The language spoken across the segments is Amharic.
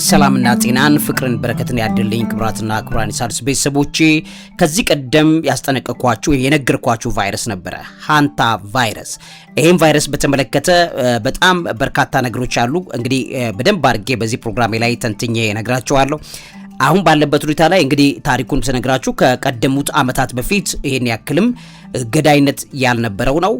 ሰላምና ጤናን ፍቅርን በረከትን ያድልኝ ክብራትና ክብራን ኢሳድስ ቤተሰቦቼ ከዚህ ቀደም ያስጠነቀቅኳችሁ የነገርኳችሁ ቫይረስ ነበረ ሃንታ ቫይረስ። ይሄን ቫይረስ በተመለከተ በጣም በርካታ ነገሮች አሉ። እንግዲህ በደንብ አድርጌ በዚህ ፕሮግራሜ ላይ ተንትኜ እነግራችኋለሁ። አሁን ባለበት ሁኔታ ላይ እንግዲህ ታሪኩን ተነግራችሁ ከቀደሙት አመታት በፊት ይሄን ያክልም ገዳይነት ያልነበረው ነው።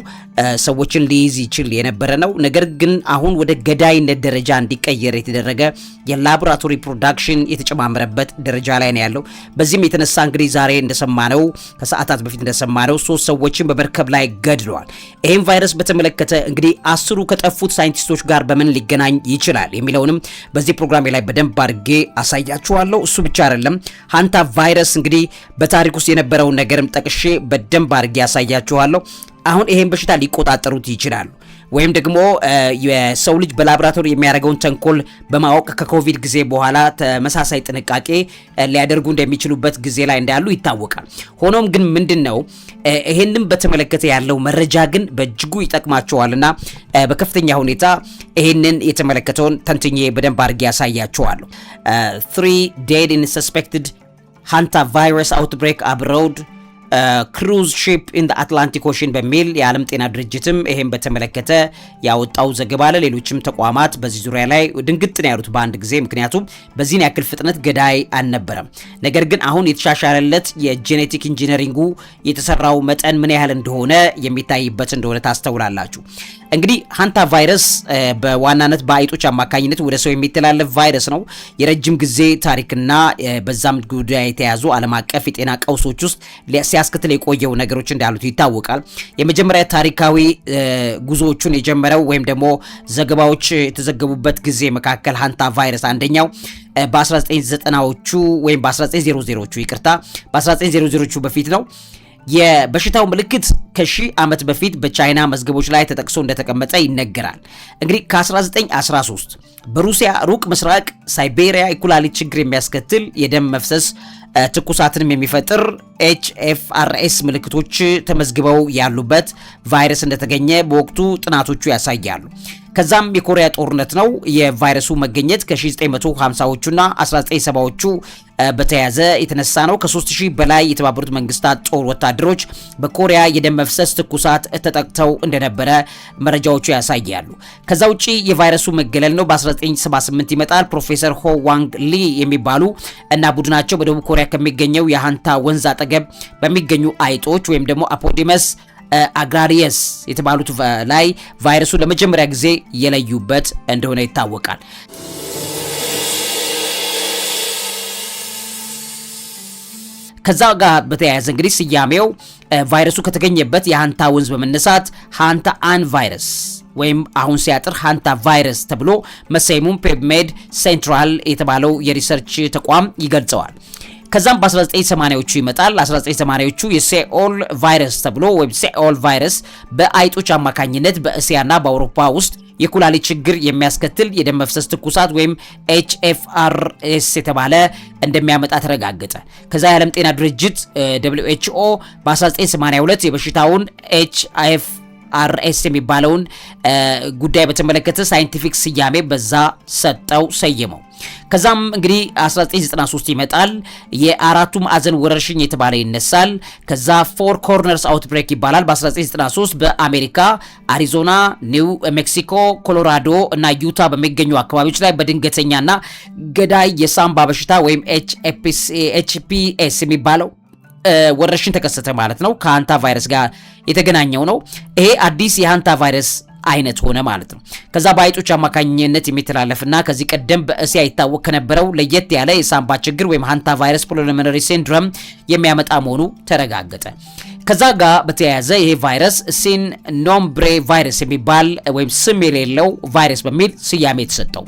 ሰዎችን ሊይዝ ይችል የነበረ ነው። ነገር ግን አሁን ወደ ገዳይነት ደረጃ እንዲቀየር የተደረገ የላቦራቶሪ ፕሮዳክሽን የተጨማመረበት ደረጃ ላይ ነው ያለው። በዚህም የተነሳ እንግዲህ ዛሬ እንደሰማነው ከሰዓታት በፊት እንደሰማነው 3 ሰዎችን በመርከብ ላይ ገድለዋል። ይሄን ቫይረስ በተመለከተ እንግዲህ 10 ከጠፉት ሳይንቲስቶች ጋር በምን ሊገናኝ ይችላል የሚለውንም በዚህ ፕሮግራም ላይ በደንብ አድርጌ አሳያችኋለሁ። እሱ ብቻ አይደለም፣ ሃንታ ቫይረስ እንግዲህ በታሪክ ውስጥ የነበረውን ነገርም ጠቅሼ በደንብ አድርጌ ያሳያችኋለሁ። አሁን ይሄን በሽታ ሊቆጣጠሩት ይችላሉ ወይም ደግሞ የሰው ልጅ በላቦራቶሪ የሚያደርገውን ተንኮል በማወቅ ከኮቪድ ጊዜ በኋላ ተመሳሳይ ጥንቃቄ ሊያደርጉ እንደሚችሉበት ጊዜ ላይ እንዳሉ ይታወቃል። ሆኖም ግን ምንድነው ይሄንን በተመለከተ ያለው መረጃ ግን በእጅጉ ይጠቅማቸዋልና በከፍተኛ ሁኔታ ይሄንን የተመለከተውን ተንትኜ በደንብ አድርጌ ያሳያችኋለሁ። 3 dead in suspected hantavirus outbreak abroad cruise ship in the Atlantic Ocean በሚል የዓለም ጤና ድርጅትም ይሄን በተመለከተ ያወጣው ዘገባ አለ። ሌሎችም ተቋማት በዚህ ዙሪያ ላይ ድንግጥ ነው ያሉት በአንድ ጊዜ። ምክንያቱም በዚህን ያክል ፍጥነት ገዳይ አልነበረም። ነገር ግን አሁን የተሻሻለለት የጄኔቲክ ኢንጂነሪንጉ የተሰራው መጠን ምን ያህል እንደሆነ የሚታይበት እንደሆነ ታስተውላላችሁ። እንግዲህ ሃንታ ቫይረስ በዋናነት በአይጦች አማካኝነት ወደ ሰው የሚተላለፍ ቫይረስ ነው። የረጅም ጊዜ ታሪክና በዛም ጉዳይ የተያዙ ዓለም አቀፍ የጤና ቀውሶች ውስጥ ሲያስከትል የቆየው ነገሮች እንዳሉት ይታወቃል። የመጀመሪያ ታሪካዊ ጉዞዎቹን የጀመረው ወይም ደግሞ ዘገባዎች የተዘገቡበት ጊዜ መካከል ሃንታ ቫይረስ አንደኛው በ1990ዎቹ ወይም በ1900ዎቹ በ1900ዎቹ በፊት ነው። የበሽታው ምልክት ከሺህ ዓመት በፊት በቻይና መዝገቦች ላይ ተጠቅሶ እንደተቀመጠ ይነገራል። እንግዲህ ከ1913 በሩሲያ ሩቅ ምስራቅ ሳይቤሪያ የኩላሊት ችግር የሚያስከትል የደም መፍሰስ ትኩሳትንም የሚፈጥር HFRS ምልክቶች ተመዝግበው ያሉበት ቫይረስ እንደተገኘ በወቅቱ ጥናቶቹ ያሳያሉ። ከዛም የኮሪያ ጦርነት ነው የቫይረሱ መገኘት ከ1950ዎቹና 1970ዎቹ በተያዘ የተነሳ ነው። ከ3000 በላይ የተባበሩት መንግስታት ጦር ወታደሮች በኮሪያ የደም መፍሰስ ትኩሳት ተጠቅተው እንደነበረ መረጃዎቹ ያሳያሉ። ከዛ ውጪ የቫይረሱ መገለል ነው በ1978 ይመጣል። ፕሮፌሰር ሆ ዋንግ ሊ የሚባሉ እና ቡድናቸው በደቡብ ኮሪያ ከሚገኘው የሃንታ ወንዝ አጠገብ በሚገኙ አይጦች ወይም ደግሞ አፖዲመስ አግራሪየስ የተባሉት ላይ ቫይረሱ ለመጀመሪያ ጊዜ የለዩበት እንደሆነ ይታወቃል። ከዛ ጋር በተያያዘ እንግዲህ ስያሜው ቫይረሱ ከተገኘበት የሃንታ ወንዝ በመነሳት ሃንታ አን ቫይረስ ወይም አሁን ሲያጥር ሃንታ ቫይረስ ተብሎ መሰየሙን ፔብሜድ ሴንትራል የተባለው የሪሰርች ተቋም ይገልጸዋል። ከዛም በ1980ዎቹ ይመጣል። 1980ዎቹ የሴኦል ቫይረስ ተብሎ ወይም ሴኦል ቫይረስ በአይጦች አማካኝነት በእስያና በአውሮፓ ውስጥ የኩላሊት ችግር የሚያስከትል የደም መፍሰስ ትኩሳት ወይም HFRS የተባለ እንደሚያመጣ ተረጋገጠ። ከዛ የዓለም ጤና ድርጅት WHO በ1982 የበሽታውን HFRS የሚባለውን ጉዳይ በተመለከተ ሳይንቲፊክ ስያሜ በዛ ሰየመው። ከዛም እንግዲህ 1993 ይመጣል። የአራቱ ማዕዘን ወረርሽኝ የተባለ ይነሳል። ከዛ ፎር ኮርነርስ አውትብሬክ ይባላል። በ1993 በአሜሪካ አሪዞና፣ ኒው ሜክሲኮ፣ ኮሎራዶ እና ዩታ በሚገኙ አካባቢዎች ላይ በድንገተኛና ገዳይ የሳምባ በሽታ ወይም HPS የሚባለው ወረርሽኝ ተከሰተ ማለት ነው። ከሃንታ ቫይረስ ጋር የተገናኘው ነው። ይሄ አዲስ የሃንታ ቫይረስ አይነት ሆነ ማለት ነው። ከዛ በአይጦች አማካኝነት የሚተላለፍና ከዚህ ቀደም በእስያ ይታወቅ ከነበረው ለየት ያለ የሳምባ ችግር ወይም ሃንታ ቫይረስ ፑልሞናሪ ሲንድሮም የሚያመጣ መሆኑ ተረጋገጠ። ከዛ ጋር በተያያዘ ይሄ ቫይረስ ሲን ኖምብሬ ቫይረስ የሚባል ወይም ስም የሌለው ቫይረስ በሚል ስያሜ የተሰጠው።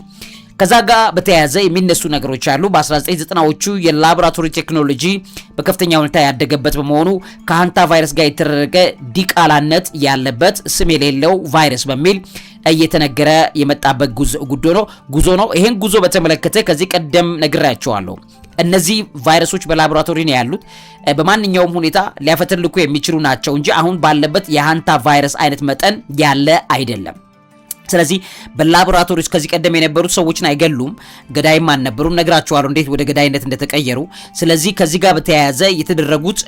ከዛ ጋር በተያያዘ የሚነሱ ነገሮች አሉ። በ1990ዎቹ የላቦራቶሪ ቴክኖሎጂ በከፍተኛ ሁኔታ ያደገበት በመሆኑ ከሃንታ ቫይረስ ጋር የተደረገ ዲቃላነት ያለበት ስም የሌለው ቫይረስ በሚል እየተነገረ የመጣበት ጉዞ ነው። ይሄን ጉዞ በተመለከተ ከዚህ ቀደም ነግራችኋለሁ። እነዚህ ቫይረሶች በላቦራቶሪ ነው ያሉት። በማንኛውም ሁኔታ ሊያፈተልኩ የሚችሉ ናቸው እንጂ አሁን ባለበት የሃንታ ቫይረስ አይነት መጠን ያለ አይደለም። ስለዚህ በላቦራቶሪ ውስጥ ከዚህ ቀደም የነበሩት ሰዎችን አይገሉም፣ ገዳይም አልነበሩም። ነግራችኋለሁ እንዴት ወደ ገዳይነት እንደተቀየሩ። ስለዚህ ከዚህ ጋር በተያያዘ የተደረጉት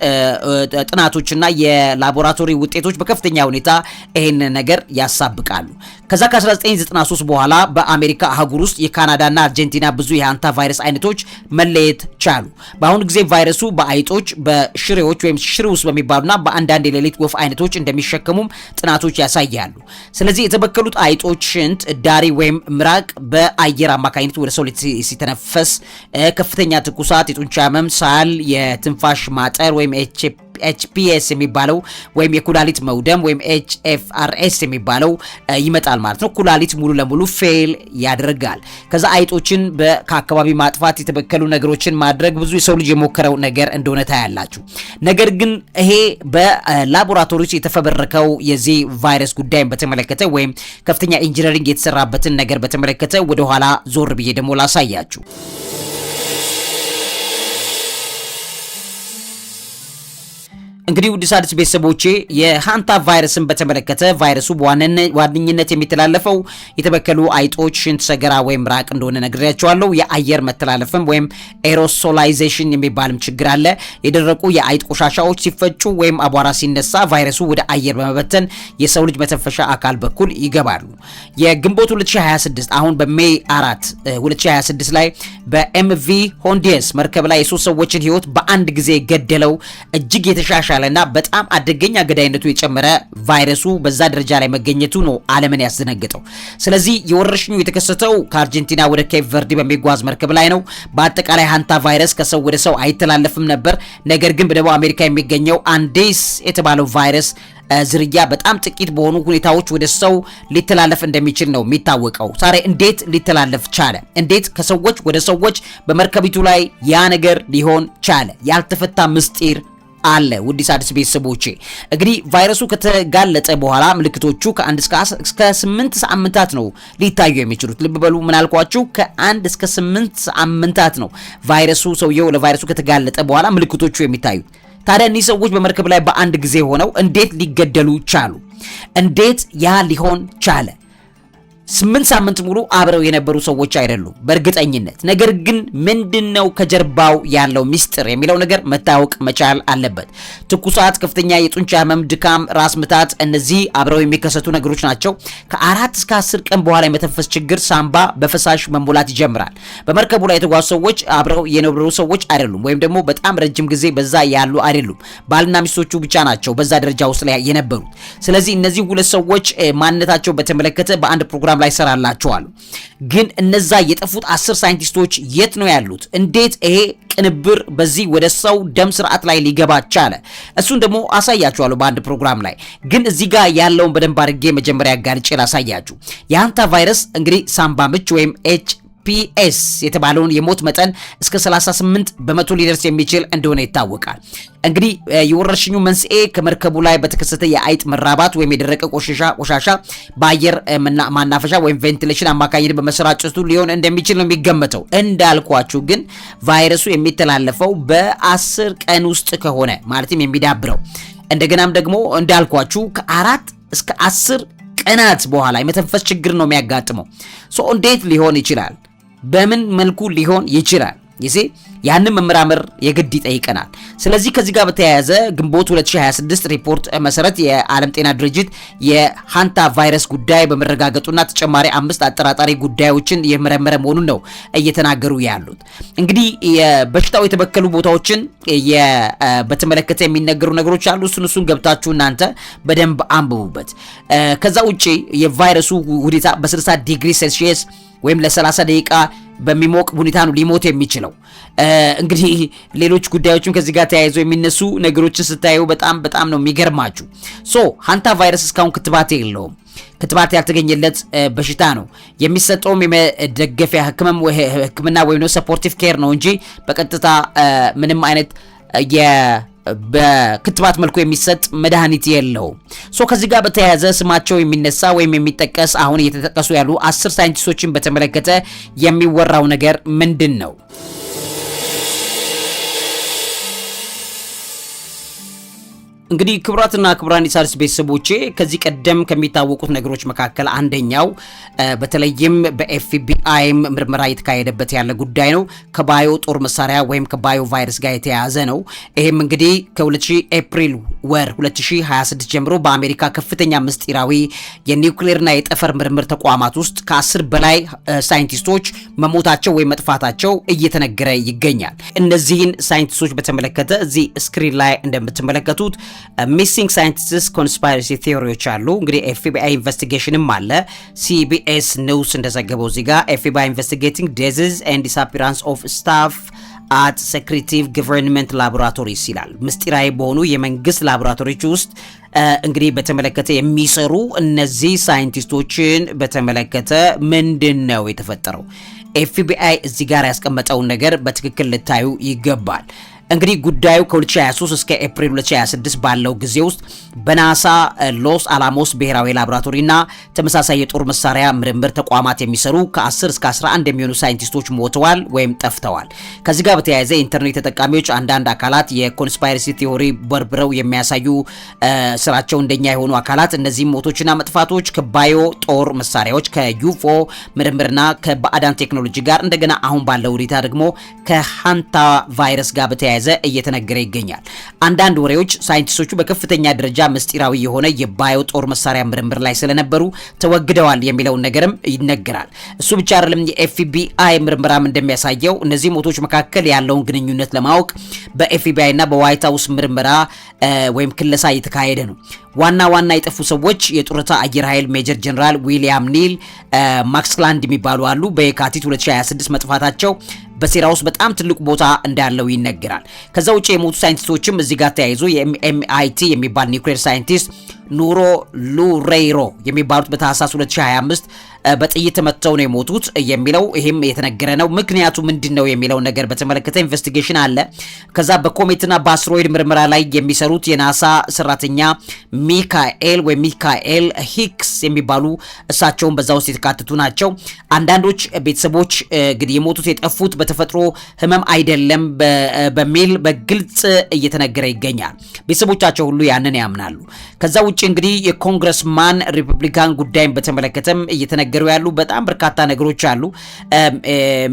ጥናቶችና የላቦራቶሪ ውጤቶች በከፍተኛ ሁኔታ ይሄን ነገር ያሳብቃሉ። ከዛ ከ1993 በኋላ በአሜሪካ አህጉር ውስጥ የካናዳና አርጀንቲና ብዙ የሃንታ ቫይረስ አይነቶች መለየት ቻሉ። በአሁኑ ጊዜ ቫይረሱ በአይጦች፣ በሽሬዎች ወይም ሽርውስ በሚባሉና በአንዳንድ የሌሊት ወፍ አይነቶች እንደሚሸከሙም ጥናቶች ያሳያሉ። ስለዚህ የተበከሉት አይጦች ሽንት፣ ዳሪ ወይም ምራቅ በአየር አማካኝነት ወደ ሰው ሲተነፈስ ከፍተኛ ትኩሳት፣ የጡንቻ ህመም፣ ሳል፣ የትንፋሽ ማጠር ወይም HPS የሚባለው ወይም የኩላሊት መውደም ወይም HFRS የሚባለው ይመጣል ማለት ነው። ኩላሊት ሙሉ ለሙሉ ፌል ያደርጋል። ከዛ አይጦችን ከአካባቢ ማጥፋት፣ የተበከሉ ነገሮችን ማድረግ ብዙ የሰው ልጅ የሞከረው ነገር እንደሆነ ታያላችሁ። ነገር ግን ይሄ በላቦራቶሪ ውስጥ የተፈበረከው የዚህ ቫይረስ ጉዳይን በተመለከተ ወይም ከፍተኛ ኢንጂነሪንግ የተሰራበትን ነገር በተመለከተ ወደ ኋላ ዞር ብዬ ደግሞ ላሳያችሁ። እንግዲህ ውድ ሣድስ ቤተሰቦቼ የሃንታ ቫይረስን በተመለከተ ቫይረሱ በዋነኝነት የሚተላለፈው የተበከሉ አይጦች ሽንት፣ ሰገራ ወይም ምራቅ እንደሆነ ነግሬያቸዋለሁ። የአየር መተላለፍም ወይም ኤሮሶላይዜሽን የሚባልም ችግር አለ። የደረቁ የአይጥ ቆሻሻዎች ሲፈጩ ወይም አቧራ ሲነሳ ቫይረሱ ወደ አየር በመበተን የሰው ልጅ መተንፈሻ አካል በኩል ይገባሉ። የግንቦት 2026 አሁን በሜይ 4 2026 ላይ በኤምቪ ሆንዲየስ መርከብ ላይ የሶስት ሰዎችን ህይወት በአንድ ጊዜ ገደለው እጅግ የተሻሻለና በጣም አደገኛ ገዳይነቱ የጨመረ ቫይረሱ በዛ ደረጃ ላይ መገኘቱ ነው ዓለምን ያስደነገጠው። ስለዚህ የወረርሽኙ የተከሰተው ከአርጀንቲና ወደ ኬፕ ቨርዲ በሚጓዝ መርከብ ላይ ነው። በአጠቃላይ ሃንታ ቫይረስ ከሰው ወደ ሰው አይተላለፍም ነበር። ነገር ግን በደቡብ አሜሪካ የሚገኘው አንዴስ የተባለው ቫይረስ ዝርያ በጣም ጥቂት በሆኑ ሁኔታዎች ወደ ሰው ሊተላለፍ እንደሚችል ነው የሚታወቀው። ዛሬ እንዴት ሊተላለፍ ቻለ? እንዴት ከሰዎች ወደ ሰዎች በመርከቢቱ ላይ ያ ነገር ሊሆን ቻለ? ያልተፈታ ምስጢር አለ። ውድ ሣድስ ቤተሰቦቼ እንግዲህ ቫይረሱ ከተጋለጠ በኋላ ምልክቶቹ ከ1 እስከ 8 ሳምንታት ነው ሊታዩ የሚችሉት። ልብ በሉ ምን አልኳችሁ? ከ1 እስከ 8 ሳምንታት ነው ሰውየው ለቫይረሱ ከተጋለጠ በኋላ ምልክቶቹ የሚታዩት። ታዲያ እነዚህ ሰዎች በመርከብ ላይ በአንድ ጊዜ ሆነው እንዴት ሊገደሉ ቻሉ? እንዴት ያ ሊሆን ቻለ? 8 ሳምንት ሙሉ አብረው የነበሩ ሰዎች አይደሉም በእርግጠኝነት። ነገር ግን ምንድነው ከጀርባው ያለው ሚስጥር የሚለው ነገር መታወቅ መቻል አለበት። ትኩሳት፣ ከፍተኛ የጡንቻ ህመም፣ ድካም፣ ራስ ምታት እነዚህ አብረው የሚከሰቱ ነገሮች ናቸው። ከ4 እስከ 10 ቀን በኋላ የመተንፈስ ችግር፣ ሳምባ በፈሳሽ መሞላት ይጀምራል። በመርከቡ ላይ የተጓዙ ሰዎች አብረው የነበሩ ሰዎች አይደሉም፣ ወይም ደግሞ በጣም ረጅም ጊዜ በዛ ያሉ አይደሉም። ባልና ሚስቶቹ ብቻ ናቸው በዛ ደረጃ ውስጥ ላይ የነበሩት። ስለዚህ እነዚህ ሁለት ሰዎች ማንነታቸው በተመለከተ በአንድ ፕሮግራም ላይ ሰራላችኋል። ግን እነዛ የጠፉት 10 ሳይንቲስቶች የት ነው ያሉት? እንዴት ይሄ ቅንብር በዚህ ወደ ሰው ደም ስርዓት ላይ ሊገባ ቻለ? እሱን ደግሞ አሳያችኋለሁ በአንድ ፕሮግራም ላይ። ግን እዚህ ጋር ያለውን በደንብ አድርጌ መጀመሪያ ጋርጬ ላሳያችሁ። የሃንታ ቫይረስ እንግዲህ ሳምባ ምች ወይም HPS የተባለውን የሞት መጠን እስከ 38 በመቶ ሊደርስ የሚችል እንደሆነ ይታወቃል። እንግዲህ የወረርሽኙ መንስኤ ከመርከቡ ላይ በተከሰተ የአይጥ መራባት ወይም የደረቀ ቆሻሻ በአየር ማናፈሻ ወይም ቬንቲሌሽን አማካኝነት በመሰራጨቱ ሊሆን እንደሚችል ነው የሚገመተው። እንዳልኳችሁ ግን ቫይረሱ የሚተላለፈው በ10 ቀን ውስጥ ከሆነ ማለትም የሚዳብረው እንደገናም ደግሞ እንዳልኳችሁ ከ4 እስከ 10 ቀናት በኋላ የመተንፈስ ችግር ነው የሚያጋጥመው። እንዴት ሊሆን ይችላል? በምን መልኩ ሊሆን ይችላል? ያንን መመራመር የግድ ይጠይቀናል። ስለዚህ ከዚህ ጋር በተያያዘ ግንቦት 2026 ሪፖርት መሰረት የዓለም ጤና ድርጅት የሃንታ ቫይረስ ጉዳይ በመረጋገጡና ተጨማሪ 5 አጠራጣሪ ጉዳዮችን የመረመረ መሆኑን ነው እየተናገሩ ያሉት። እንግዲህ በሽታው የተበከሉ ቦታዎችን በተመለከተ የሚነገሩ ነገሮች አሉ። እሱን ገብታችሁ እናንተ በደንብ አንብቡበት። ከዛ ውጪ የቫይረሱ ሁኔታ በ60 ዲግሪ ሴልሺየስ ወይም ለ30 ደቂቃ በሚሞቅ ሁኔታ ነው ሊሞት የሚችለው። እንግዲህ ሌሎች ጉዳዮችም ከዚህ ጋር ተያይዘው የሚነሱ ነገሮችን ስታዩ በጣም ነው የሚገርማችሁ። ሃንታ ቫይረስ እስካሁን ክትባት የለውም። ክትባት ያልተገኘለት በሽታ ነው። የሚሰጠውም የመደገፊያ ሕክምና ወይም ነው ሰፖርቲቭ ኬር ነው እንጂ በቀጥታ ምንም አይነት በክትባት መልኩ የሚሰጥ መድኃኒት የለውም። ከዚህ ጋር በተያያዘ ስማቸው የሚነሳ ወይም የሚጠቀስ አሁን እየተጠቀሱ ያሉ 10 ሳይንቲስቶችን በተመለከተ የሚወራው ነገር ምንድን ነው? እንግዲህ ክቡራትና ክቡራን ኢሳርስ ቤተሰቦቼ ከዚህ ቀደም ከሚታወቁት ነገሮች መካከል አንደኛው በተለይም በኤፍቢአይ ምርመራ እየተካሄደበት ያለ ጉዳይ ነው። ከባዮ ጦር መሳሪያ ወይም ከባዮ ቫይረስ ጋር የተያያዘ ነው። ይሄም እንግዲህ ከ2000 ኤፕሪል ወር 2026 ጀምሮ በአሜሪካ ከፍተኛ ምስጢራዊ የኒውክሌርና የጠፈር ምርምር ተቋማት ውስጥ ከ10 በላይ ሳይንቲስቶች መሞታቸው ወይም መጥፋታቸው እየተነገረ ይገኛል። እነዚህን ሳይንቲስቶች በተመለከተ እዚህ ስክሪን ላይ እንደምትመለከቱት ሚሲንግ ሳይንቲስትስ ኮንስፓይረሲ ቲዮሪዎች አሉ። እንግዲህ ኤፍቢአይ ኢንቨስቲጌሽንም አለ። ሲቢኤስ ኒውስ እንደዘገበው እዚህ ጋር ኤፍቢአይ ኢንቨስቲጌቲንግ ዲዚዝ ኤንድ ዲስአፒራንስ ኦፍ ስታፍ አት ሴክሬቲቭ ገቨርንመንት ላቦራቶሪስ ይላል። ምስጢራዊ በሆኑ የመንግስት ላቦራቶሪዎች ውስጥ እንግዲህ በተመለከተ የሚሰሩ እነዚህ ሳይንቲስቶችን በተመለከተ ምንድነው የተፈጠረው? ኤፍቢአይ እዚህ ጋር ያስቀመጠውን ነገር በትክክል ልታዩ ይገባል። እንግዲህ ጉዳዩ ከ2023 እስከ ኤፕሪል 2026 ባለው ጊዜ ውስጥ በናሳ ሎስ አላሞስ ብሔራዊ ላቦራቶሪና ተመሳሳይ የጦር መሳሪያ ምርምር ተቋማት የሚሰሩ ከ10 እስከ 11 የሚሆኑ ሳይንቲስቶች ሞተዋል ወይም ጠፍተዋል። ከዚህ ጋር በተያያዘ ኢንተርኔት ተጠቃሚዎች አንዳንድ አካላት የኮንስፓይረሲ ቲዮሪ በርብረው የሚያሳዩ ስራቸው እንደኛ የሆኑ አካላት እነዚህ ሞቶችና መጥፋቶች ከባዮ ጦር መሳሪያዎች ከዩፎ ምርምርና ከባዕዳን ቴክኖሎጂ ጋር እንደገና አሁን ባለው ሁኔታ ደግሞ ከሃንታ ቫይረስ ጋር በተያያዘ እየተነገረ ይገኛል። አንዳንድ ወሬዎች ሳይንቲስቶቹ በከፍተኛ ደረጃ ምስጢራዊ የሆነ የባዮ ጦር መሳሪያ ምርምር ላይ ስለነበሩ ተወግደዋል የሚለው ነገርም ይነገራል። እሱ ብቻ አይደለም። የኤፍቢአይ ምርመራም እንደሚያሳየው እነዚህ ሞቶች መካከል ያለውን ግንኙነት ለማወቅ በኤፍቢአይ እና በዋይት ሃውስ ምርመራ ወይም ክለሳ እየተካሄደ ነው። ዋና የጠፉ ሰዎች የጡረታ አየር ኃይል ሜጀር ጀነራል ዊሊያም ኒል ማክስላንድ የሚባሉ አሉ። በየካቲት 2026 መጥፋታቸው በሴራ ውስጥ በጣም ትልቅ ቦታ እንዳለው ይነገራል። ከዛ ውጪ የሞቱ ሳይንቲስቶችም እዚህ ጋር ተያይዞ የኤምአይቲ የሚባል ኒውክሌር ሳይንቲስት ኑሮ ሉሬይሮ የሚባሉት በታህሳስ 2025 በጥይት ተመተው ነው የሞቱት የሚለው ይሄም የተነገረ ነው። ምክንያቱ ምንድነው የሚለው ነገር በተመለከተ ኢንቨስቲጌሽን አለ። ከዛ በኮሜትና በአስትሮይድ ምርመራ ላይ የሚሰሩት የናሳ ሰራተኛ ሚካኤል ሂክስ የሚባሉ እሳቸውን በዛ ውስጥ የተካተቱ ናቸው። አንዳንዶች ቤተሰቦች እንግዲህ የሞቱት የጠፉት በተፈጥሮ ህመም አይደለም በሚል በግልጽ እየተነገረ ይገኛል። ቤተሰቦቻቸው ሁሉ ያንን ያምናሉ። ከዛ ውጪ እንግዲህ የኮንግረስማን ሪፐብሊካን ጉዳይን በተመለከተም እየተነገሩ ያሉ በጣም በርካታ ነገሮች አሉ።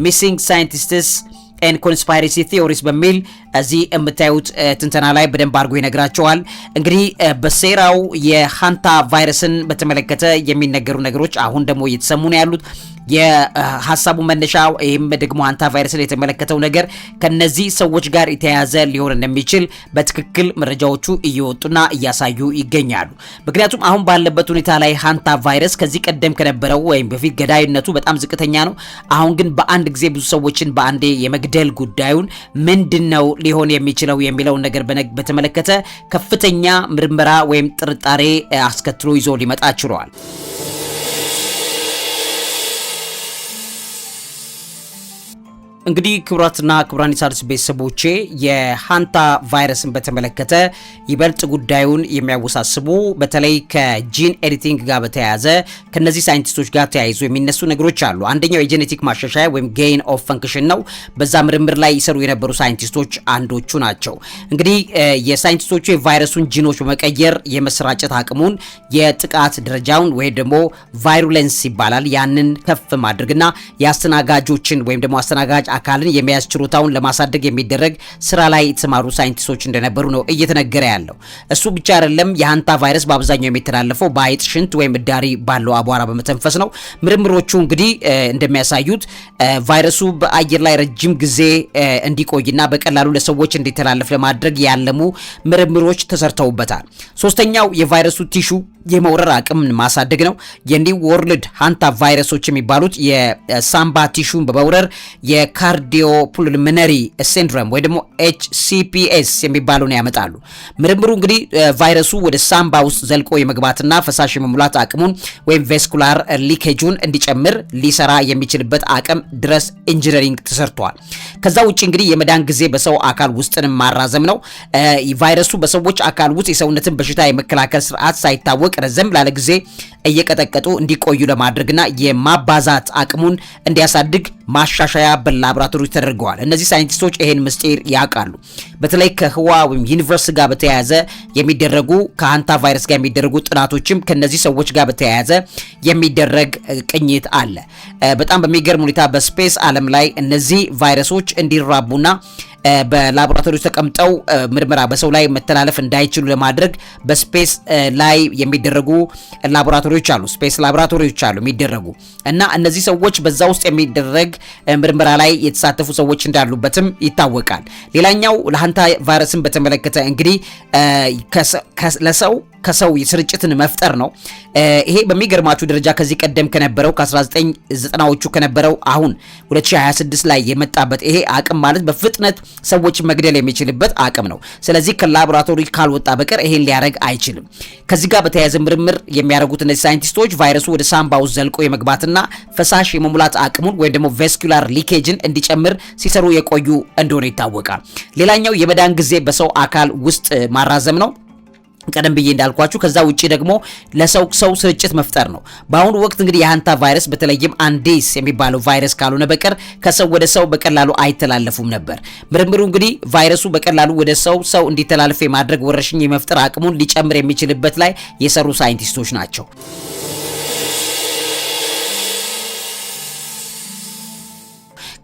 ሚሲንግ ሳይንቲስትስ ኤንድ ኮንስፓይረሲ ቲዮሪስ በሚል እዚህ የምታዩት ትንተና ላይ በደንብ አድርጎ ይነግራቸዋል። እንግዲህ በሴራው የሃንታ ቫይረስን በተመለከተ የሚነገሩ ነገሮች አሁን ደግሞ እየተሰሙ ነው ያሉት። የሐሳቡ መነሻ ይህም ደግሞ ሃንታ ቫይረስን የተመለከተው ነገር ከነዚህ ሰዎች ጋር የተያያዘ ሊሆን እንደሚችል በትክክል መረጃዎቹ እየወጡና እያሳዩ ይገኛሉ። ምክንያቱም አሁን ባለበት ሁኔታ ላይ ሃንታ ቫይረስ ከዚህ ቀደም ከነበረው ወይም በፊት ገዳይነቱ በጣም ዝቅተኛ ነው። አሁን ግን በአንድ ጊዜ ብዙ ሰዎችን በአንዴ የመግደል ጉዳዩን ምንድነው ሊሆን የሚችለው የሚለውን ነገር በተመለከተ ከፍተኛ ምርመራ ወይም ጥርጣሬ አስከትሎ ይዞ ሊመጣ ችሏል። እንግዲህ ክቡራትና ክቡራን ኢሳርስ ቤተሰቦቼ የሃንታ ቫይረስን በተመለከተ ይበልጥ ጉዳዩን የሚያወሳስቡ በተለይ ከጂን ኤዲቲንግ ጋር በተያያዘ ከነዚህ ሳይንቲስቶች ጋር ተያይዞ የሚነሱ ነገሮች አሉ። አንደኛው የጄኔቲክ ማሻሻያ ወይም ጌን ኦፍ ፈንክሽን ነው። በዛ ምርምር ላይ ይሰሩ የነበሩ ሳይንቲስቶች አንዶቹ ናቸው። እንግዲህ የሳይንቲስቶቹ የቫይረሱን ጂኖች በመቀየር የመስራጨት አቅሙን የጥቃት ደረጃውን ወይም ደግሞ ቫይሩሌንስ ይባላል ያንን ከፍ ማድረግና የአስተናጋጆችን ወይም ደግሞ አስተናጋጅ አካልን የመያዝ ችሎታውን ለማሳደግ የሚደረግ ስራ ላይ የተሰማሩ ሳይንቲስቶች እንደነበሩ ነው እየተነገረ ያለው። እሱ ብቻ አይደለም። የሃንታ ቫይረስ በአብዛኛው የሚተላለፈው በአይጥ ሽንት ወይም ዳሪ ባለው አቧራ በመተንፈስ ነው። ምርምሮቹ እንግዲህ እንደሚያሳዩት ቫይረሱ በአየር ላይ ረጅም ጊዜ እንዲቆይና በቀላሉ ለሰዎች እንዲተላለፍ ለማድረግ ያለሙ ምርምሮች ተሰርተውበታል። ሶስተኛው የቫይረሱ ቲሹ የመውረር አቅም ማሳደግ ነው። የኒው ወርልድ ሃንታ ቫይረሶች የሚባሉት የሳምባ ቲሹን በመውረር የካርዲዮፑልሞነሪ ሲንድሮም ወይ ደግሞ HCPS የሚባሉን ያመጣሉ። ምርምሩ እንግዲህ ቫይረሱ ወደ ሳምባ ውስጥ ዘልቆ የመግባትና ፈሳሽ የመሙላት አቅሙን ወይም ቬስኩላር ሊኬጁን እንዲጨምር ሊሰራ የሚችልበት አቅም ድረስ ኢንጂነሪንግ ተሰርቷል። ከዛ ውጪ እንግዲህ የመዳን ጊዜ በሰው አካል ውስጥን ማራዘም ነው። ቫይረሱ በሰዎች አካል ውስጥ የሰውነትን በሽታ የመከላከል ስርዓት ሳይታወቅ ረዘም ላለ ጊዜ እየቀጠቀጡ እንዲቆዩ ለማድረግና የማባዛት አቅሙን እንዲያሳድግ ማሻሻያ በላቦራቶሪ ተደርገዋል። እነዚህ ሳይንቲስቶች ይሄን ምስጢር ያውቃሉ። በተለይ ከህዋ ወይም ዩኒቨርስ ጋር በተያያዘ የሚደረጉ ከሃንታ ቫይረስ ጋር የሚደረጉ ጥናቶችም ከነዚህ ሰዎች ጋር በተያያዘ የሚደረግ ቅኝት አለ። በጣም በሚገርም ሁኔታ በስፔስ ዓለም ላይ እነዚህ ቫይረሶች እንዲራቡና በላቦራቶሪ ተቀምጠው ምርመራ በሰው ላይ መተላለፍ እንዳይችሉ ለማድረግ በስፔስ ላይ የሚደረጉ ላቦራቶሪዎች አሉ። ስፔስ ላቦራቶሪዎች አሉ የሚደረጉ እና እነዚህ ሰዎች በዛ ውስጥ የሚደረግ ምርመራ ላይ የተሳተፉ ሰዎች እንዳሉበትም ይታወቃል። ሌላኛው ለሃንታ ቫይረስን በተመለከተ እንግዲህ ከሰው ስርጭትን መፍጠር ነው። ይሄ በሚገርማችሁ ደረጃ ከዚህ ቀደም ከነበረው ከ1990ዎቹ ከነበረው አሁን 2026 ላይ የመጣበት ይሄ አቅም ማለት በፍጥነት ሰዎች መግደል የሚችልበት አቅም ነው። ስለዚህ ከላቦራቶሪ ካልወጣ በቀር ይሄን ሊያደርግ አይችልም። ከዚህ ጋር በተያያዘ ምርምር የሚያደርጉት እነዚህ ሳይንቲስቶች ቫይረሱ ወደ ሳምባ ውስጥ ዘልቆ የመግባትና ፈሳሽ የመሙላት አቅሙን ወይም ደግሞ ቬስኩላር ሊኬጅን እንዲጨምር ሲሰሩ የቆዩ እንደሆነ ይታወቃል። ሌላኛው የመዳን ጊዜ በሰው አካል ውስጥ ማራዘም ነው። ቀደም ብዬ እንዳልኳችሁ ከዛ ውጪ ደግሞ ለሰው ስርጭት መፍጠር ነው። በአሁኑ ወቅት እንግዲህ የሃንታ ቫይረስ በተለይም አንዴስ የሚባለው ቫይረስ ካልሆነ በቀር ከሰው ወደ ሰው በቀላሉ አይተላለፉም ነበር። ምርምሩ እንግዲህ ቫይረሱ በቀላሉ ወደ ሰው እንዲተላለፍ የማድረግ ወረርሽኝ የመፍጠር አቅሙን ሊጨምር የሚችልበት ላይ የሰሩ ሳይንቲስቶች ናቸው።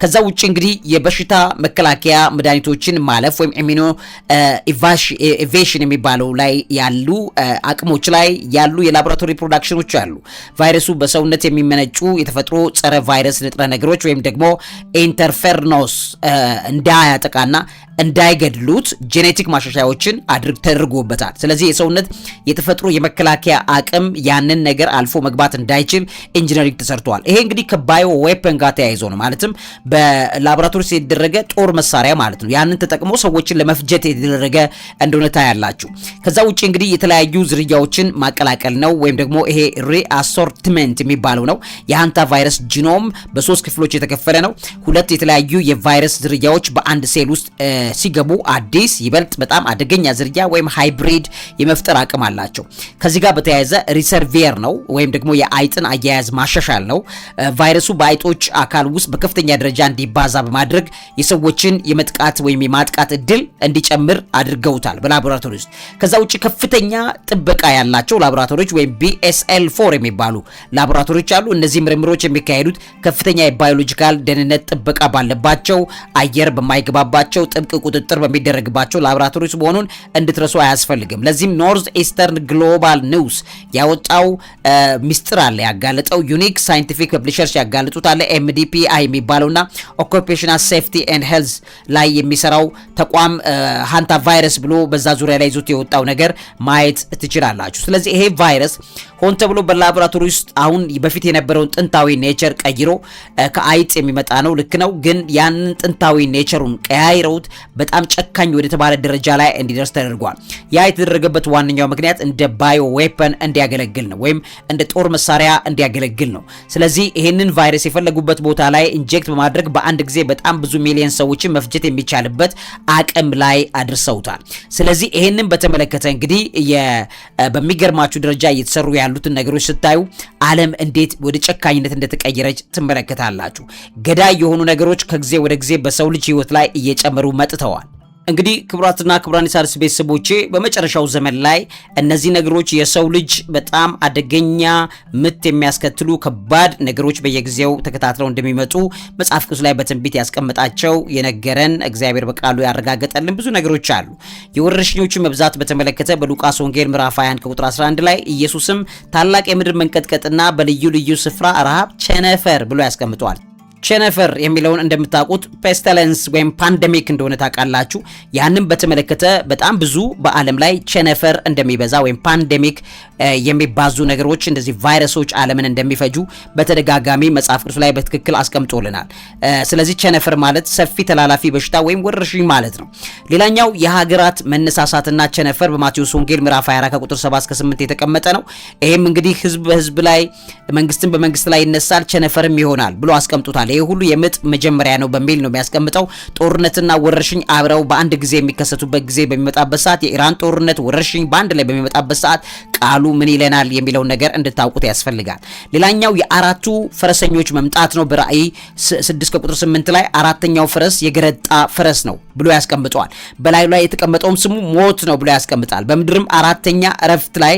ከዛ ውጪ እንግዲህ የበሽታ መከላከያ መድኃኒቶችን ማለፍ ወይም ኢሚኖ ኢቫሽን የሚባለው ላይ ያሉ አቅሞች ላይ ያሉ የላቦራቶሪ ፕሮዳክሽኖች አሉ። ቫይረሱ በሰውነት የሚመነጩ የተፈጥሮ ጸረ ቫይረስ ንጥረ ነገሮች ወይም ደግሞ ኢንተርፌርኖስ እንዳያጠቃና እንዳይገድሉት ጄኔቲክ ማሻሻያዎችን ተደርጎበታል። ስለዚህ የሰውነት የተፈጥሮ የመከላከያ አቅም ያንን ነገር አልፎ መግባት እንዳይችል ኢንጂነሪንግ ተሰርቷል። ይሄ እንግዲህ ከባዮ ዌፐን ጋር ተያይዞ ነው። ማለትም በላቦራቶሪ የተደረገ ጦር መሳሪያ ማለት ነው። ያንን ተጠቅሞ ሰዎችን ለመፍጀት የተደረገ እንደሆነ ታያላችሁ። ከዛ ውጪ እንግዲህ የተለያዩ ዝርያዎችን ማቀላቀል ነው ወይም ደግሞ ይሄ ሪአሶርትመንት የሚባለው ነው። የሃንታ ቫይረስ ጂኖም በ3 ክፍሎች የተከፈለ ነው። 2 የተለያዩ የቫይረስ ዝርያዎች በአንድ ሴል ውስጥ ሲገቡ አዲስ ይበልጥ በጣም አደገኛ ዝርያ ወይም ሃይብሪድ የመፍጠር አቅም አላቸው። ከዚህ ጋር በተያያዘ ሪሰርቬር ነው ወይም ደግሞ የአይጥን አያያዝ ማሻሻል ነው። ቫይረሱ በአይጦች አካል ውስጥ በከፍተኛ ደረጃ እንዲባዛ በማድረግ የሰዎችን የመጥቃት ወይም የማጥቃት እድል እንዲጨምር አድርገውታል በላቦራቶሪ ውስጥ። ከዛ ውጪ ከፍተኛ ጥበቃ ያላቸው ላቦራቶሪዎች ወይም BSL-4 የሚባሉ ላቦራቶሪዎች አሉ። እነዚህ ምርምሮች የሚካሄዱት ከፍተኛ የባዮሎጂካል ደህንነት ጥበቃ ባለባቸው፣ አየር በማይገባባቸው፣ ጥብቅ ቁጥጥር በሚደረግባቸው ላቦራቶሪዎች መሆኑን እንድትረሱ አያስፈልግም። ለዚህም ኖርዝ ኢስተርን ግሎባል ኒውስ ያወጣው ሚስጥር አለ፣ ያጋለጠው ዩኒክ ሳይንቲፊክ ፐብሊሸርስ ያጋለጡት አለ። MDPI የሚባለውና ኦኩፔሽናል ሴፍቲ ኤንድ ሄልዝ ላይ የሚሰራው ተቋም ሃንታ ቫይረስ ብሎ በዛ ዙሪያ ላይ ይዞት የወጣው ነገር ማየት ትችላላችሁ። ስለዚህ ይሄ ቫይረስ ሆን ተብሎ በላቦራቶሪ ውስጥ አሁን በፊት የነበረውን ጥንታዊ ኔቸር ቀይሮ ከአይጥ የሚመጣ ነው፣ ልክ ነው። ግን ያንን ጥንታዊ ኔቸሩን ቀያይረውት በጣም ጨካኝ ወደ ተባለ ደረጃ ላይ እንዲደርስ ተደርጓል። ያ የተደረገበት ዋነኛው ምክንያት እንደ ባዮ ዌፐን እንዲያገለግል ነው ወይም እንደ ጦር መሳሪያ እንዲያገለግል ነው። ስለዚህ ይሄንን ቫይረስ የፈለጉበት ቦታ ላይ ኢንጀክት በማድረግ በአንድ ጊዜ በጣም ብዙ ሚሊዮን ሰዎችን መፍጀት የሚቻልበት አቅም ላይ አድርሰውታል። ስለዚህ ይሄንን በተመለከተ እንግዲህ በሚገርማችሁ ደረጃ እየተሰሩ ያሉትን ነገሮች ስታዩ ዓለም እንዴት ወደ ጨካኝነት እንደተቀየረች ትመለከታላችሁ። ገዳይ የሆኑ ነገሮች ከጊዜ ወደ ጊዜ በሰው ልጅ ህይወት ላይ እየጨመሩ መጥተዋል። እንግዲህ ክቡራትና ክቡራን የሣድስ ቤተሰቦቼ በመጨረሻው ዘመን ላይ እነዚህ ነገሮች የሰው ልጅ በጣም አደገኛ ምት የሚያስከትሉ ከባድ ነገሮች በየጊዜው ተከታትለው እንደሚመጡ መጽሐፍ ቅዱስ ላይ በትንቢት ያስቀመጣቸው የነገረን እግዚአብሔር በቃሉ ያረጋገጠልን ብዙ ነገሮች አሉ። የወረርሽኞችን መብዛት በተመለከተ በሉቃስ ወንጌል ምዕራፍ 21 ከቁጥር 11 ላይ ኢየሱስም ታላቅ የምድር መንቀጥቀጥና በልዩ ልዩ ስፍራ ረሃብ፣ ቸነፈር ብሎ ያስቀምጠዋል። ቸነፈር የሚለውን እንደምታውቁት ፔስተለንስ ወይም ፓንደሚክ እንደሆነ ታውቃላችሁ። ያንን በተመለከተ በጣም ብዙ በዓለም ላይ ቸነፈር እንደሚበዛ ወይም ፓንደሚክ የሚባዙ ነገሮች እንደዚህ ቫይረሶች ዓለምን እንደሚፈጁ በተደጋጋሚ መጽሐፍ ቅዱስ ላይ በትክክል አስቀምጦልናል። ስለዚህ ቸነፈር ማለት ሰፊ ተላላፊ በሽታ ወይም ወረርሽኝ ማለት ነው። ሌላኛው የሀገራት መነሳሳትና ቸነፈር በማቴዎስ ወንጌል ምዕራፍ 24 ከቁጥር 7 እስከ 8 የተቀመጠ ነው። ይሄም እንግዲህ ህዝብ በህዝብ ላይ መንግስትን በመንግስት ላይ ይነሳል ቸነፈርም ይሆናል ብሎ አስቀምጦታል ያስቀምጣል። ይሄ ሁሉ የምጥ መጀመሪያ ነው በሚል ነው የሚያስቀምጠው። ጦርነትና ወረርሽኝ አብረው በአንድ ጊዜ የሚከሰቱበት ጊዜ በሚመጣበት ሰዓት የኢራን ጦርነት ወረርሽኝ በአንድ ላይ በሚመጣበት ሰዓት ቃሉ ምን ይለናል የሚለውን ነገር እንድታውቁት ያስፈልጋል። ሌላኛው የአራቱ ፈረሰኞች መምጣት ነው። በራእይ 6 ቁጥር 8 ላይ አራተኛው ፈረስ የገረጣ ፈረስ ነው ብሎ ያስቀምጠዋል። በላዩ ላይ የተቀመጠውም ስሙ ሞት ነው ብሎ ያስቀምጣል። በምድርም አራተኛ እረፍት ላይ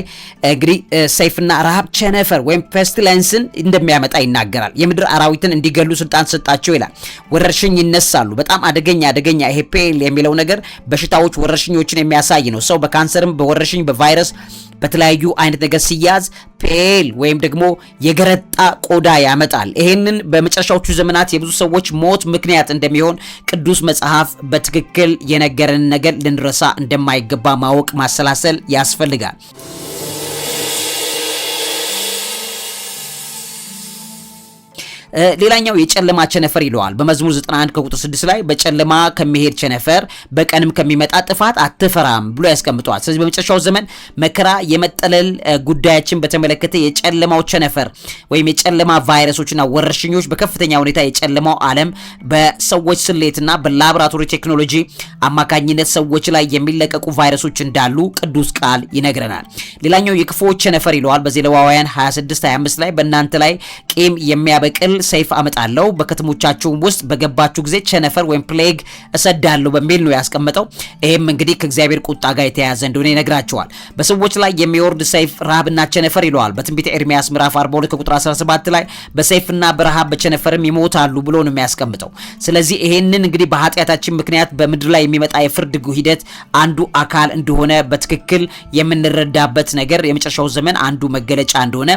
እንግዲህ ሰይፍና ረሃብ ቸነፈር ወይም ፔስቲለንስን እንደሚያመጣ ይናገራል። የምድር አራዊትን እንዲገሉ ስልጣን ሰጣቸው ይላል። ወረርሽኝ ይነሳሉ። በጣም አደገኛ ይሄ ፔል የሚለው ነገር በሽታዎች ወረርሽኞችን የሚያሳይ ነው። ሰው በካንሰርም በወረርሽኝ በቫይረስ በተለያዩ አይነት ነገር ሲያዝ ፔል ወይም ደግሞ የገረጣ ቆዳ ያመጣል። ይሄንን በመጨረሻዎቹ ዘመናት የብዙ ሰዎች ሞት ምክንያት እንደሚሆን ቅዱስ መጽሐፍ በትክክል የነገረን ነገር ልንረሳ እንደማይገባ ማወቅ ማሰላሰል ያስፈልጋል። ሌላኛው የጨለማ ቸነፈር ይለዋል። በመዝሙር 91 ከቁጥር 6 ላይ በጨለማ ከሚሄድ ቸነፈር በቀንም ከሚመጣ ጥፋት አትፈራም ብሎ ያስቀምጠዋል። ስለዚህ በመጨረሻው ዘመን መከራ የመጠለል ጉዳያችን በተመለከተ የጨለማው ቸነፈር ወይም የጨለማ ቫይረሶችና ወረርሽኞች በከፍተኛ ሁኔታ የጨለማው ዓለም በሰዎች ስሌትና በላቦራቶሪ ቴክኖሎጂ አማካኝነት ሰዎች ላይ የሚለቀቁ ቫይረሶች እንዳሉ ቅዱስ ቃል ይነግረናል። ሌላኛው የክፉዎች ቸነፈር ይለዋል። በዘሌዋውያን 26:25 ላይ በእናንተ ላይ ቂም የሚያበቅል ሰይፍ አመጣለሁ በከተሞቻችሁ ውስጥ በገባችሁ ጊዜ ቸነፈር ወይም ፕሌግ እሰዳለሁ በሚል ነው ያስቀመጠው። ይሄም እንግዲህ ከእግዚአብሔር ቁጣ ጋር የተያያዘ እንደሆነ ይነግራቸዋል። በሰዎች ላይ የሚወርድ ሰይፍ ረሃብና ቸነፈር ይለዋል። በትንቢተ ኤርሚያስ ምዕራፍ 42 ቁጥር 17 ላይ በሰይፍና በረሃብ በቸነፈርም ይሞታሉ ብሎ ነው የሚያስቀምጠው። ስለዚህ ይሄንን እንግዲህ በኃጢአታችን ምክንያት በምድር ላይ የሚመጣ የፍርድ ሂደት አንዱ አካል እንደሆነ በትክክል የምንረዳበት ነገር የመጨረሻው ዘመን አንዱ መገለጫ እንደሆነ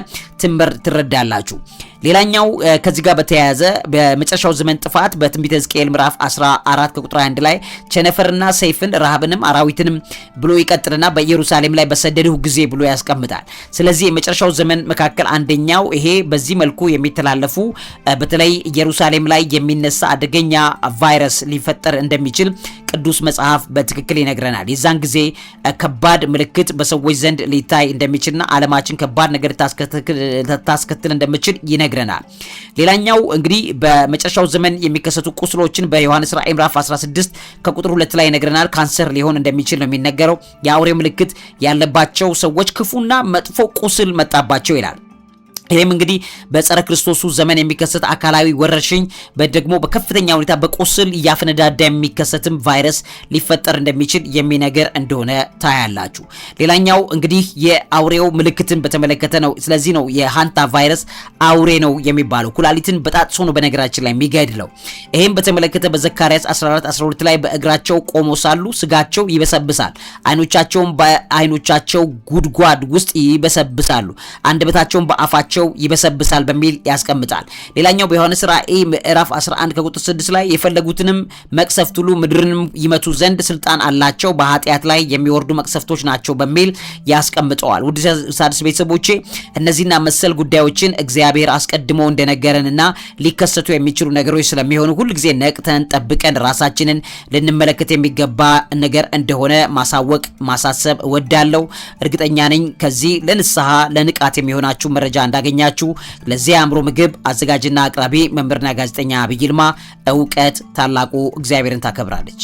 ትረዳላችሁ። ሌላኛው ከዚህ ጋር በተያያዘ በመጨረሻው ዘመን ጥፋት በትንቢተ ሕዝቅኤል ምዕራፍ 14 ቁጥር 1 ላይ ቸነፈርና ሰይፍን ረሃብንም አራዊትንም ብሎ ይቀጥልና በኢየሩሳሌም ላይ በሰደድሁ ጊዜ ብሎ ያስቀምጣል። ስለዚህ የመጨረሻው ዘመን መካከል አንደኛው ይሄ በዚህ መልኩ የሚተላለፉ በተለይ ኢየሩሳሌም ላይ የሚነሳ አደገኛ ቫይረስ ሊፈጠር እንደሚችል ቅዱስ መጽሐፍ በትክክል ይነግረናል። የዛን ጊዜ ከባድ ምልክት በሰዎች ዘንድ ሊታይ እንደሚችልና ዓለማችን ከባድ ነገር ታስከትል እንደሚችል ይነግረናል። ሌላኛው እንግዲህ በመጨረሻው ዘመን የሚከሰቱ ቁስሎችን በዮሐንስ ራእይ ምዕራፍ 16 ከቁጥር 2 ላይ ይነግረናል። ካንሰር ሊሆን እንደሚችል ነው የሚነገረው። የአውሬ ምልክት ያለባቸው ሰዎች ክፉና መጥፎ ቁስል መጣባቸው ይላል። ይሄም እንግዲህ በጸረ ክርስቶሱ ዘመን የሚከሰት አካላዊ ወረርሽኝ ደግሞ በከፍተኛ ሁኔታ በቁስል እያፈነዳዳ የሚከሰትም ቫይረስ ሊፈጠር እንደሚችል የሚነገር እንደሆነ ታያላችሁ። ሌላኛው እንግዲህ የአውሬው ምልክትን በተመለከተ ነው። ስለዚህ ነው የሃንታ ቫይረስ አውሬ ነው የሚባለው። ኩላሊትን በጣጥሶ ነው በነገራችን ላይ የሚገድለው። ይሄም በተመለከተ በዘካርያስ 14:12 ላይ በእግራቸው ቆሞ ሳሉ ስጋቸው ይበሰብሳል፣ አይኖቻቸውም በአይኖቻቸው ጉድጓድ ውስጥ ይበሰብሳሉ፣ አንደበታቸውን በአፋቸው ይበሰብሳል በሚል ያስቀምጣል። ሌላኛው በዮሐንስ ራእይ ምዕራፍ 11 ከቁጥር 6 ላይ የፈለጉትንም መቅሰፍት ሁሉ ምድርንም ይመቱ ዘንድ ስልጣን አላቸው፣ በኃጢአት ላይ የሚወርዱ መቅሰፍቶች ናቸው በሚል ያስቀምጠዋል። ውድ ሣድስ ቤተሰቦቼ እነዚህና መሰል ጉዳዮችን እግዚአብሔር አስቀድሞ እንደነገረንና ሊከሰቱ የሚችሉ ነገሮች ስለሚሆኑ ሁልጊዜ ነቅተን ጠብቀን ራሳችንን ልንመለከት የሚገባ ነገር እንደሆነ ማሳወቅ ማሳሰብ እወዳለሁ። እርግጠኛ ነኝ ከዚህ ለንስሐ ለንቃት የሚሆናችሁ መረጃ እንዳገኛችሁ። ለዚህ አእምሮ ምግብ አዘጋጅና አቅራቢ መምህርና ጋዜጠኛ ዐቢይ ይልማ። እውቀት ታላቁ እግዚአብሔርን ታከብራለች።